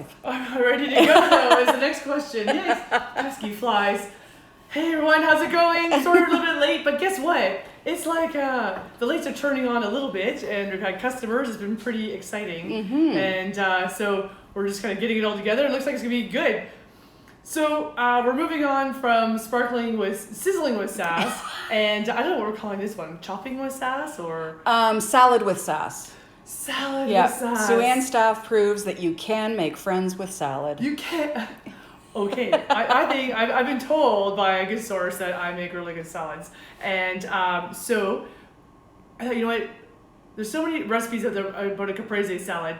life. I'm ready to go though, is the next question. Yes, pesky flies. Hey everyone, how's it going? Sorry we're a little bit late, but guess what? It's like the lights are turning on a little bit, and we've had customers. It's been pretty exciting, and so we're just kind of getting it all together. It looks like it's gonna be good. So we're moving on from sizzling with sass, and I don't know what we're calling this one. Chopping with sass or Salad with sass. salad Yeah. with sass. Sue Ann staff proves that you can make friends with salad. You can't. Okay, I think I've been told by a good source that I make really good salads, and so I thought, you know what? There's so many recipes out there about a caprese salad,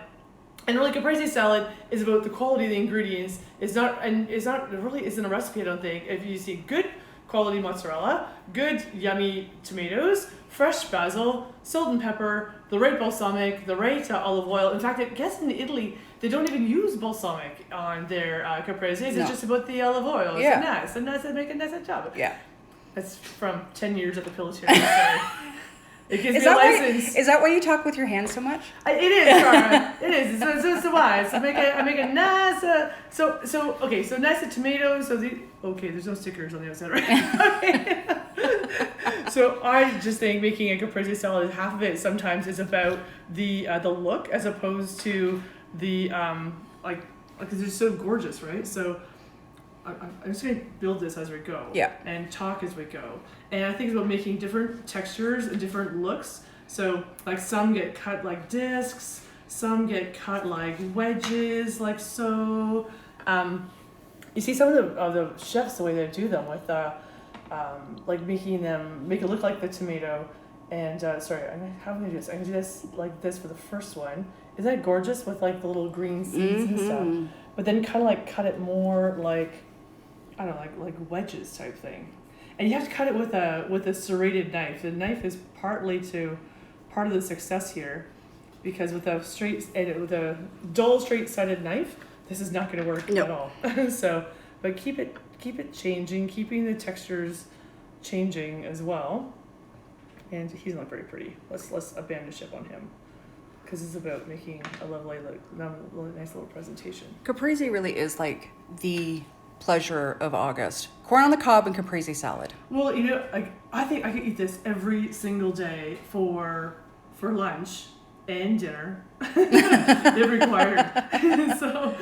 and really caprese salad is about the quality of the ingredients. It's not really isn't a recipe. I don't think. If you see good quality mozzarella, good yummy tomatoes, fresh basil, salt and pepper, the right balsamic, the right olive oil. In fact, I guess in Italy they don't even use balsamic on their caprese. It's just about the olive oil. Yeah. It's nice. They make a nice job. Yeah. That's from 10 years at the Pilotary. So it gives Is me a license. is that why you talk with your hands so much? It is, Cara. It is. It's wise. I make a nice. So nice tomatoes. There's no stickers on the outside, right? Okay. So I just think making a caprese salad, half of it sometimes is about the look as opposed to the because they're so gorgeous, right? So I'm just gonna build this as we go, and talk as we go. And I think it's about making different textures and different looks. So like some get cut like discs, some get cut like wedges, like so. You see some of the chefs, the way they do them with like making them make it look like the tomato. And sorry, how am I gonna do this? I'm gonna do this like this for the first one. Is that gorgeous with like the little green seeds and stuff? But then kind of like cut it more like, I don't know, like wedges type thing. And you have to cut it with a serrated knife. The knife is part of the success here, because with a dull straight-sided knife, this is not going to work at all. So, but keep it changing, keeping the textures changing as well. And he's not very pretty. Let's abandon ship on him, because it's about making a lovely, nice little presentation. Caprese really is like the pleasure of August. Corn on the cob and caprese salad. Well, I think I could eat this every single day for lunch and dinner, if required. So,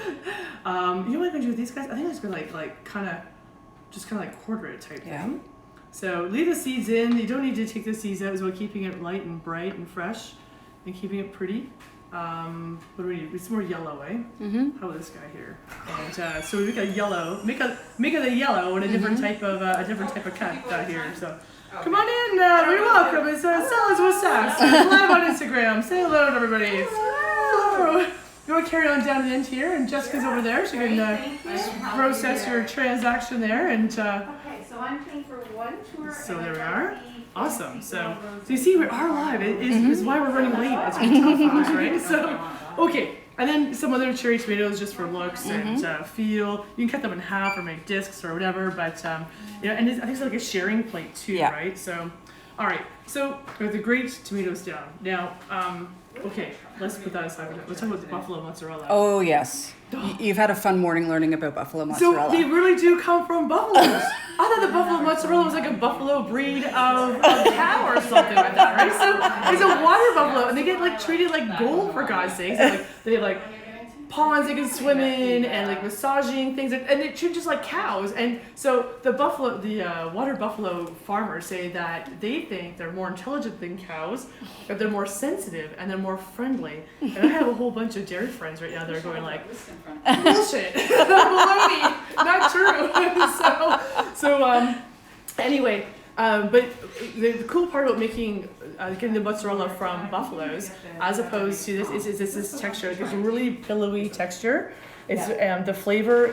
what I'm gonna do with these guys? I think I'm just gonna like kind of like quarter it type thing. So leave the seeds in. You don't need to take the seeds out. It's about keeping it light and bright and fresh, and keeping it pretty. What do we need? It's more yellow, eh? How about this guy here? And so we make a yellow, make the yellow and a different type of cut here. So come on in, you're welcome. It's Salads with Sass. Live on Instagram. Say hello to everybody. Hello. You want to carry on down the end here, and Jessica's over there. She can process your transaction there, and. Okay, so I'm paying for one tour. So there we are. Awesome. So you see, we are live. It is why we're running late. It's been tough for us, right? So, okay. And then some other cherry tomatoes just for looks and feel. You can cut them in half or make discs or whatever. But, and I think it's like a sharing plate too, right? So, all right. So we have the great tomatoes down. Now, okay, let's put that aside. Let's talk about the buffalo mozzarella. Oh, yes. You've had a fun morning learning about buffalo mozzarella. So they really do come from buffaloes. I thought the buffalo mozzarella was like a buffalo breed of cow or something like that, right? So it's a water buffalo, and they get like treated like gold, for God's sakes. And, like they have like ponds they can swim in, and like massaging things, and they treat just like cows. And so the water buffalo farmers say that they think they're more intelligent than cows, that they're more sensitive and they're more friendly. And I have a whole bunch of dairy friends right now that are going like, bullshit, baloney, not true. so anyway. But the cool part about getting the mozzarella from buffaloes, as opposed to this, is this texture. It's a really pillowy texture. It's the flavor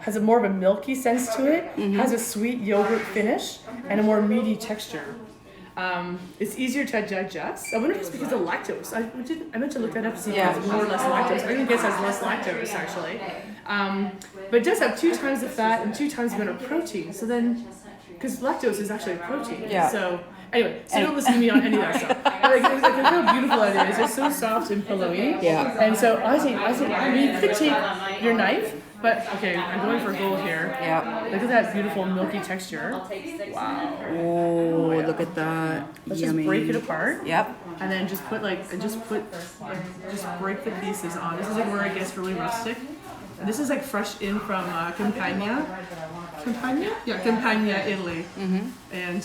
has a more of a milky sense to it. Has a sweet yogurt finish and a more meaty texture. It's easier to digest. I wonder if it's because of lactose. I meant to look that up to see if it has more or less lactose. I think it has less lactose actually. But it does have 2 times the fat and 2 times the amount of protein. So then. Because lactose is actually a protein. So, Anyway, so don't listen to me on any of that stuff. Like how beautiful that is. It's so soft and pillowy. Yeah. And so I think I mean, you could take your knife, but okay, I'm going for gold here. Yeah. Look at that beautiful milky texture. Wow. Oh, look at that. Let's Yummy. just break it apart. Yep. And then just put just break the pieces on. This is like where it gets really rustic. And this is like fresh in from Campania. Campania? Yeah, Campania, Italy. Mm-hmm. And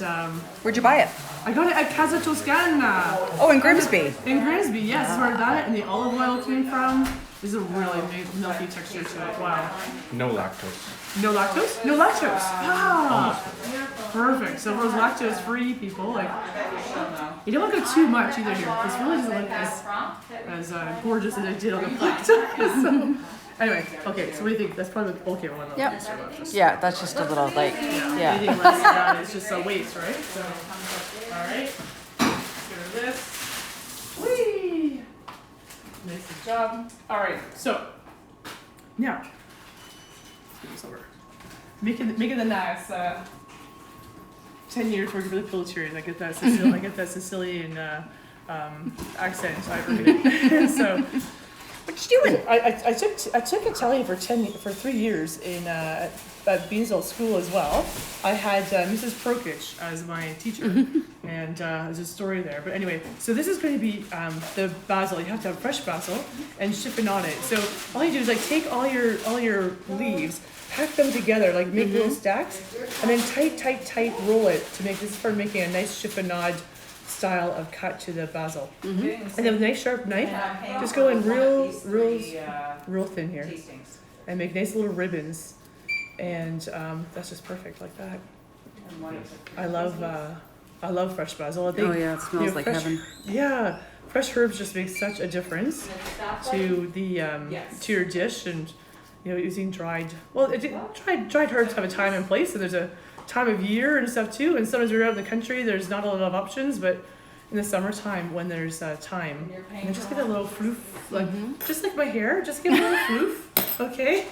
Where'd you buy it? I got it at Casa Toscana. Oh, in Grimsby. In Grimsby, yes, this is where that and the olive oil came from. This is a really milky texture to it. Wow. No lactose. No lactose? No lactose. Ah, perfect. So for those lactose-free people, like, you don't want to go too much either here. This really doesn't look as gorgeous as I did on the plate. So, anyway, okay. So what do you think? That's probably okay. Well, Yep. Yeah, that's just a little like, yeah. Anything less than that is just a waste, right? So, all right. Let's get rid of this. Whee! Nice job. All right. So now, let's get this over. Making the nice 10 years working for the Pilchers. I get that Sicilian accent. So. What you doing? I took Italian for 3 years in at Beansville School as well. I had Mrs. Prokic as my teacher, and there's a story there. But anyway, so this is going to be the basil. You have to have fresh basil and chiffonade it. So all you do is like take all your leaves, pack them together, like make little stacks, and then tight roll it to make this for making a nice chiffonade style of cut to the basil. And then with a nice sharp knife, just go in real thin here and make nice little ribbons. And that's just perfect like that. I love fresh basil. I think, Oh yeah, it smells like heaven. Yeah, fresh herbs just make such a difference to the to your dish, and using dried herbs have a time and place, and there's a time of year and stuff too. And sometimes we're out in the country, there's not a lot of options, but in the summertime when there's time, and just get a little floof, like just like my hair, just get a little floof, okay?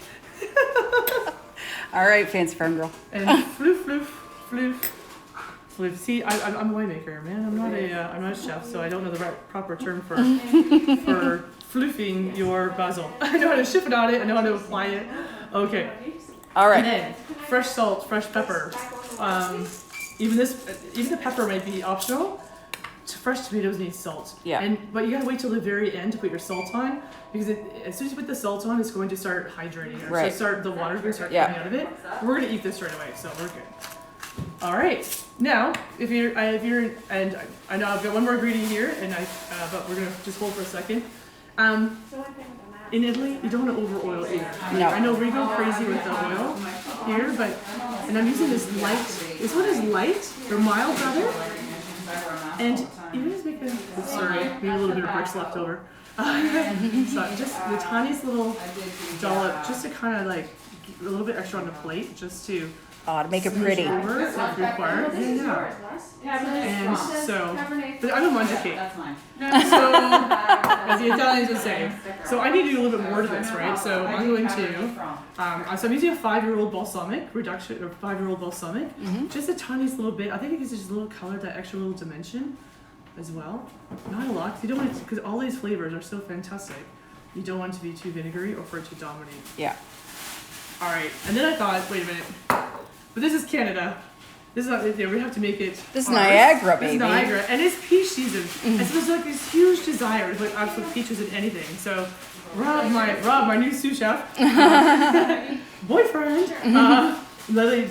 All right, fancy farm girl. And floof. See, I'm a winemaker, man. I'm not a chef, so I don't know the proper term for floofing your basil. I know how to chiffonade it. I know how to apply it. Okay. All right. And then fresh salt, fresh pepper. Even the pepper might be optional. Fresh tomatoes need salt. Yeah. But you gotta wait till the very end to put your salt on, because as soon as you put the salt on, it's going to start hydrating. Right. So the water's going to start coming out of it. We're gonna eat this right away, so we're good. All right. Now, if you're, and I know I've got one more ingredient here, but we're gonna just hold for a second. In Italy, you don't want to over oil either. No. I know we go crazy with the oil here, and I'm using this light. This one is light or mild rather. And you can just make maybe a little bit of bricks left over. So just the tiniest little dollop, just to kind of like a little bit extra on the plate, just to make it pretty. over if required. Yeah. And so, but I'm a Monte So, as the Italians would say. So I need to do a little bit more to this, right? So I'm going to, so I'm using a 5-year-old balsamic reduction, or 5-year-old balsamic. Just a tiniest little bit. I think it gives just a little color, that extra little dimension as well. Not a lot, because you don't want it, because all these flavors are so fantastic. You don't want it to be too vinegary or for it to dominate. Yeah. All right, and then I thought, wait a minute, but this is Canada. This is not, we have to make it. This is Niagara, baby. This is Niagara, and it's peach season. And so there's like this huge desire to put absolute peaches in anything. So Rob, my new sous chef, boyfriend, Lily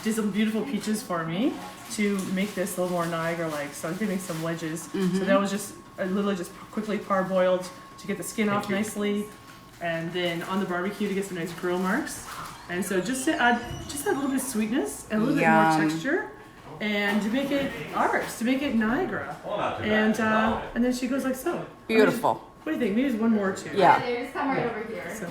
did some beautiful peaches for me to make this a little more Niagara-like. So I'm gonna make some wedges. So that was just literally just quickly parboiled to get the skin off nicely, and then on the barbecue to get some nice grill marks. And so just to add a little bit of sweetness and a little bit more texture, and to make it ours, to make it Niagara. And then she goes like so. Beautiful. What do you think? Maybe there's one more too. Yeah. Just come right over here. So,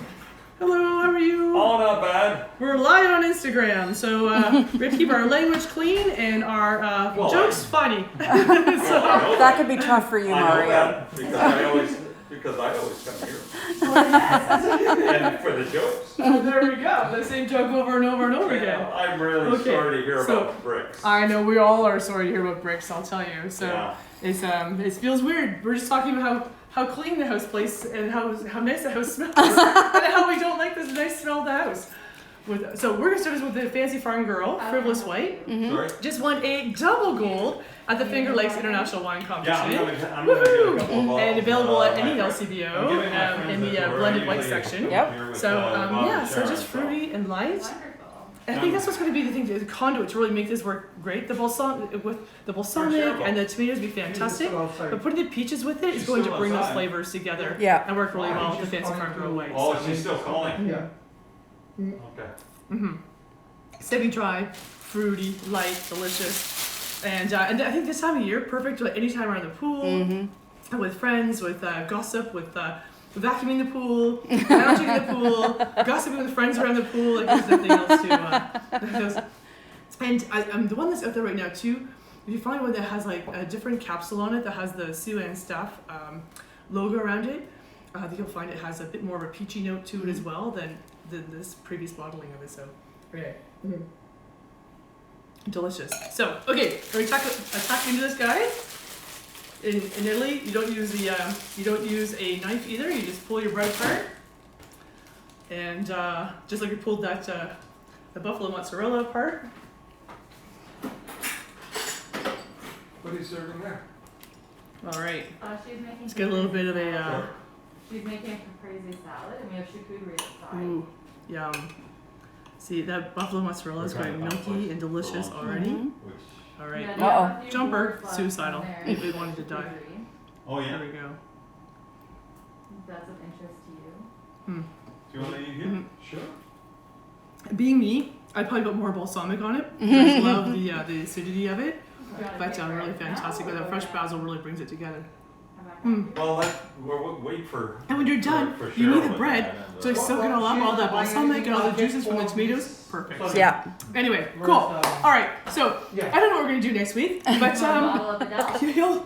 hello, how are you? Oh, not bad. We're live on Instagram, so we're gonna keep our language clean and our jokes funny. That could be tough for you, I know Mario. that because because I always come here. Well, yes. And for the jokes. So there we go. The same joke over and over and over again. I'm really Okay, sorry to hear so- about bricks. I know we all are sorry to hear about bricks. I'll tell you. So Yeah. it feels weird. We're just talking about how clean the house place and how nice the house smells, and how we don't like this nice smell of the house. So we're gonna start this with the Fancy Farm Girl, Frivolous White. Sorry? Just won a double gold at the Finger Lakes International Wine Yeah, Competition. I'm gonna get a couple of bottles. And available at any I'm LCBO giving my friends in the a tour. blended I white usually section. Yep. here with, So Bob yeah, and so Sharon, just fruity and light. Wonderful. And I think that's what's going to be the conduit to really make this work great. The balsamic and the tomatoes be fantastic, but putting the peaches with it is She's going to still bring those outside. flavors together Yeah. and work really well with the Fancy Farm Girl White. Oh, So. she's still calling? Yeah. Okay. Semi-dry, fruity, light, delicious, and I think this time of year perfect like any time around the pool, and with friends, with gossip, with vacuuming the pool, lounging in the pool, gossiping with friends around the pool. Like there's nothing else to those. And the one that's out there right now too. If you find one that has like a different capsule on it that has the Sue Ann Staff logo around it, I think you'll find it has a bit more of a peachy note to it as well than this previous bottling of it. So, okay. Delicious. So, okay, are we attack into this, guys? In Italy, you don't use a knife either. You just pull your bread apart, and just like we pulled that the buffalo mozzarella apart. What are you serving there? All right. She's making. Let's get a little bit of a. She's making a caprese salad, and we have charcuterie outside. Ooh, yum. See that buffalo mozzarella is going milky and delicious already. Which, All right. Yeah, Uh-oh. we have a few Jumper, boards left suicidal. on there. If we wanted to die. Charcuterie. oh There yeah? we go. That's of interest to you. Do you want to eat here? Sure. Being me, I'd probably put more balsamic on it. I just love the acidity of it. Do you wanna But take right really now, fantastic. or But the go fresh ahead? basil really brings it together. Come back. Well, we'll wait for. And when you're done, for you need Cheryl the and bread that, to like soak it all up, all that balsamic and all the juices from the tomatoes. Perfect. Yeah. Anyway, cool. All right, so I don't know what we're gonna do next week, but Bottle of Adele.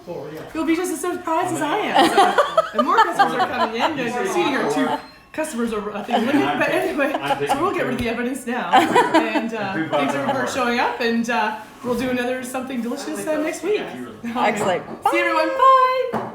you'll be just as surprised as I am. So, and more customers are coming in. You're seeing here two customers are I think limited, but anyway, so we'll get rid of the evidence now. And thanks everyone for showing up, and we'll do another something delicious next week. Excellent. See you everyone. Bye.